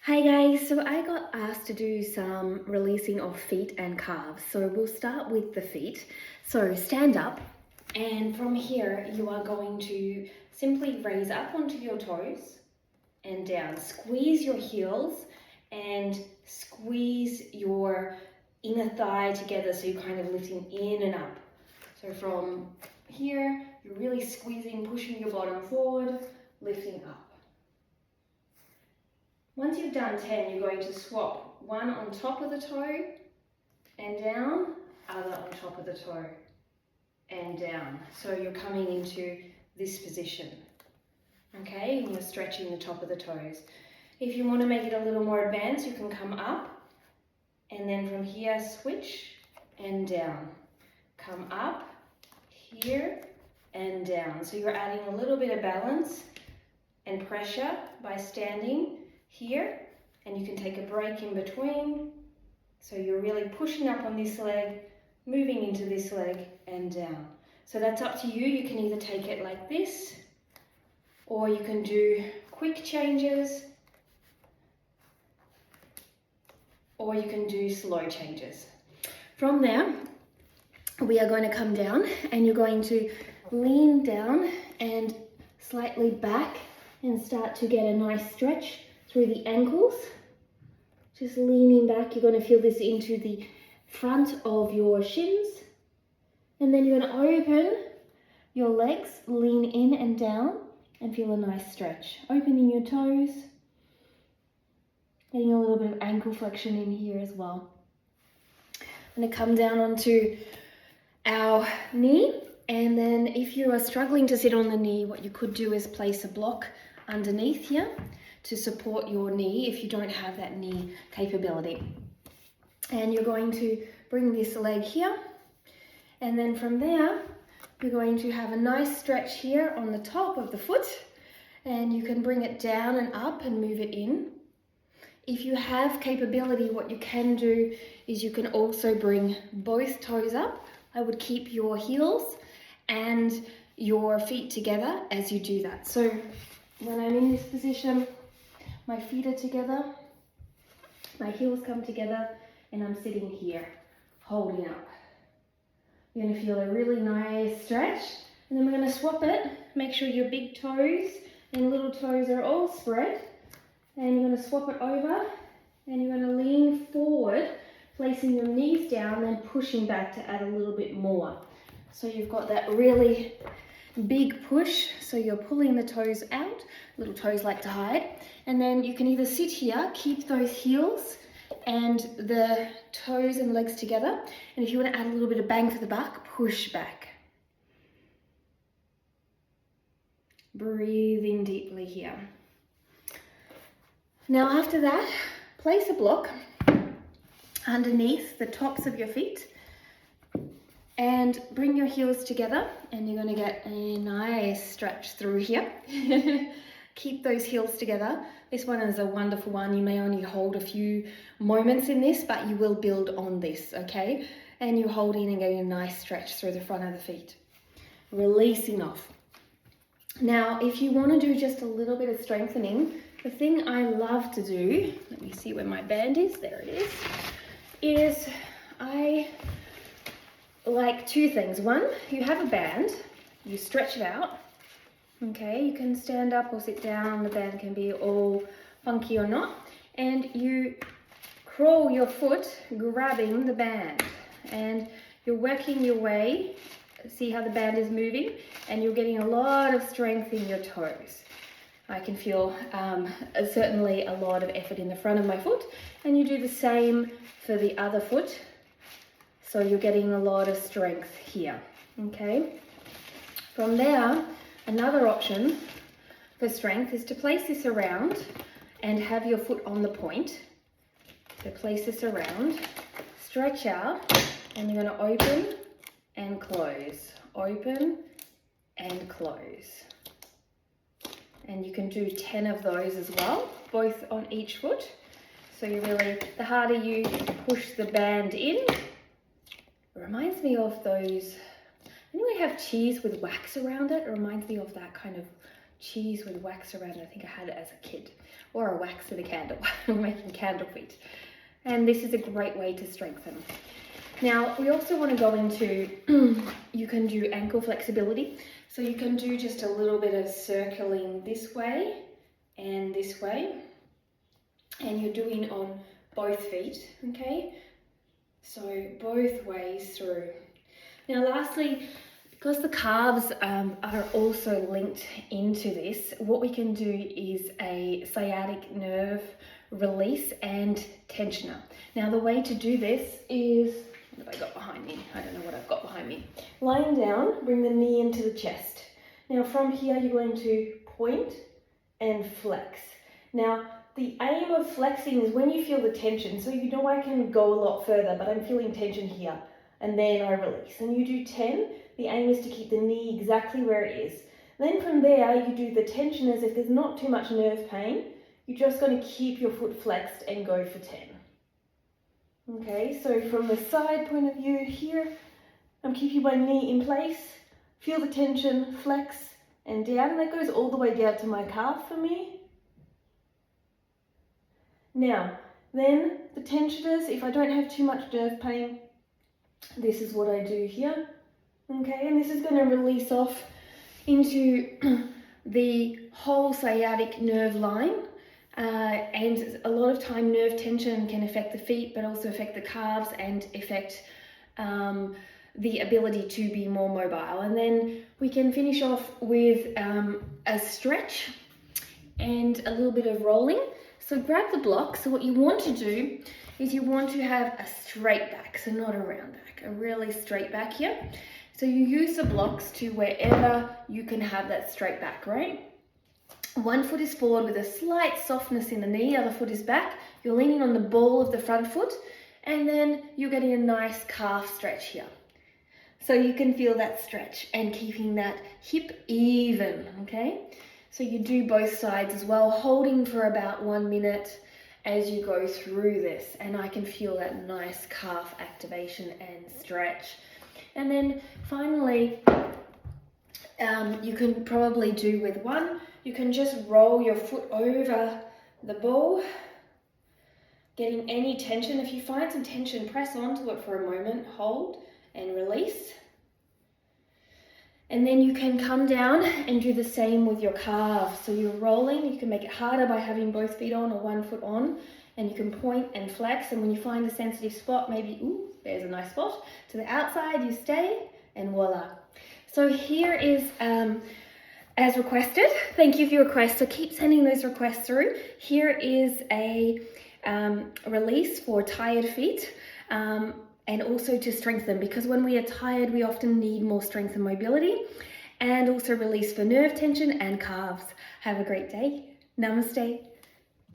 Hi guys, so I got asked to do some releasing of feet and calves. So we'll start with the feet. So stand up, and from here you are going to simply raise up onto your toes and down. Squeeze your heels and squeeze your inner thigh together, so you're kind of lifting in and up. So from here, you're really squeezing, pushing your bottom forward, lifting up. Once you've done 10, you're going to swap one on top of the toe and down, other on top of the toe and down. So you're coming into this position, okay? And you're stretching the top of the toes. If you want to make it a little more advanced, you can come up and then from here switch and down. Come up, here and down. So you're adding a little bit of balance and pressure by standing here, and you can take a break in between. So you're really pushing up on this leg, moving into this leg and down. So that's up to you. You can either take it like this, or you can do quick changes, or you can do slow changes. From there, we are going to come down and you're going to lean down and slightly back and start to get a nice stretch through the ankles. Just leaning back, you're going to feel this into the front of your shins. And then you're going to open your legs, lean in and down and feel a nice stretch. Opening your toes, getting a little bit of ankle flexion in here as well. I'm going to come down onto our knee, and then if you are struggling to sit on the knee, what you could do is place a block underneath here to support your knee if you don't have that knee capability. And you're going to bring this leg here, and then from there you're going to have a nice stretch here on the top of the foot, and you can bring it down and up and move it in. If you have capability, what you can do is you can also bring both toes up. I would keep your heels and your feet together as you do that. So when I'm in this position, my feet are together, my heels come together, and I'm sitting here, holding up. You're going to feel a really nice stretch, and then we're going to swap it. Make sure your big toes and little toes are all spread, and you're going to swap it over, and you're going to lean forward, placing your knees down and pushing back to add a little bit more. So you've got that really big push, so you're pulling the toes out. Little toes like to hide. And then you can either sit here, keep those heels and the toes and legs together, and if you want to add a little bit of bang for the buck, push back. Breathing deeply here. Now after that, place a block underneath the tops of your feet and bring your heels together, and you're going to get a nice stretch through here. Keep those heels together. This one is a wonderful one. You may only hold a few moments in this, but you will build on this, okay? And you hold in and getting a nice stretch through the front of the feet. Releasing off. Now, if you want to do just a little bit of strengthening, the thing I love to do, let me see where my band is, there it is I like two things. One, you have a band, you stretch it out. Okay, you can stand up or sit down, the band can be all funky or not, and you crawl your foot grabbing the band, and you're working your way, see how the band is moving, and you're getting a lot of strength in your toes. I can feel certainly a lot of effort in the front of my foot, and you do the same for the other foot, so you're getting a lot of strength here, okay? From there, another option for strength is to place this around and have your foot on the point. So place this around, stretch out, and you're going to open and close, open and close. And you can do 10 of those as well, both on each foot. So you really, the harder you push the band in, it reminds me of those, anyway, have cheese with wax around it. It reminds me of that kind of cheese with wax around it. I think I had it as a kid. Or a wax with a candle. We're making candle feet. And this is a great way to strengthen. Now, we also want to go into, you can do ankle flexibility. So you can do just a little bit of circling this way and this way. And you're doing on both feet, okay? So both ways through. Now, lastly, because the calves are also linked into this, what we can do is a sciatic nerve release and tensioner. Now, the way to do this is, what have I got behind me? I don't know what I've got behind me. Lying down, bring the knee into the chest. Now, from here, you're going to point and flex. Now, the aim of flexing is when you feel the tension. So you know I can go a lot further, but I'm feeling tension here. And then I release. And you do 10. The aim is to keep the knee exactly where it is. Then from there, you do the tension as if there's not too much nerve pain. You're just going to keep your foot flexed and go for 10. Okay, so from the side point of view here, I'm keeping my knee in place. Feel the tension, flex, and down. And that goes all the way down to my calf for me. Now, then the tensioners, if I don't have too much nerve pain, this is what I do here. Okay, and this is going to release off into the whole sciatic nerve line. And a lot of time nerve tension can affect the feet, but also affect the calves and affect the ability to be more mobile. And then we can finish off with a stretch and a little bit of rolling. So grab the block. So what you want to do is you want to have a straight back, so not a round back, a really straight back here. So you use the blocks to wherever you can have that straight back, right? One foot is forward with a slight softness in the knee, other foot is back. You're leaning on the ball of the front foot, and then you're getting a nice calf stretch here. So you can feel that stretch and keeping that hip even, okay? So you do both sides as well, holding for about 1 minute as you go through this. And I can feel that nice calf activation and stretch. And then finally, you can probably do with one, you can just roll your foot over the ball, getting any tension. If you find some tension, press onto it for a moment, hold and release. And then you can come down and do the same with your calves. So you're rolling, you can make it harder by having both feet on or 1 foot on, and you can point and flex. And when you find a sensitive spot, maybe, ooh, there's a nice spot, to the outside, you stay, and voila. So here is, as requested, thank you for your requests. So keep sending those requests through. Here is a release for tired feet. And also to strengthen, because when we are tired, we often need more strength and mobility, and also release for nerve tension and calves. Have a great day. Namaste.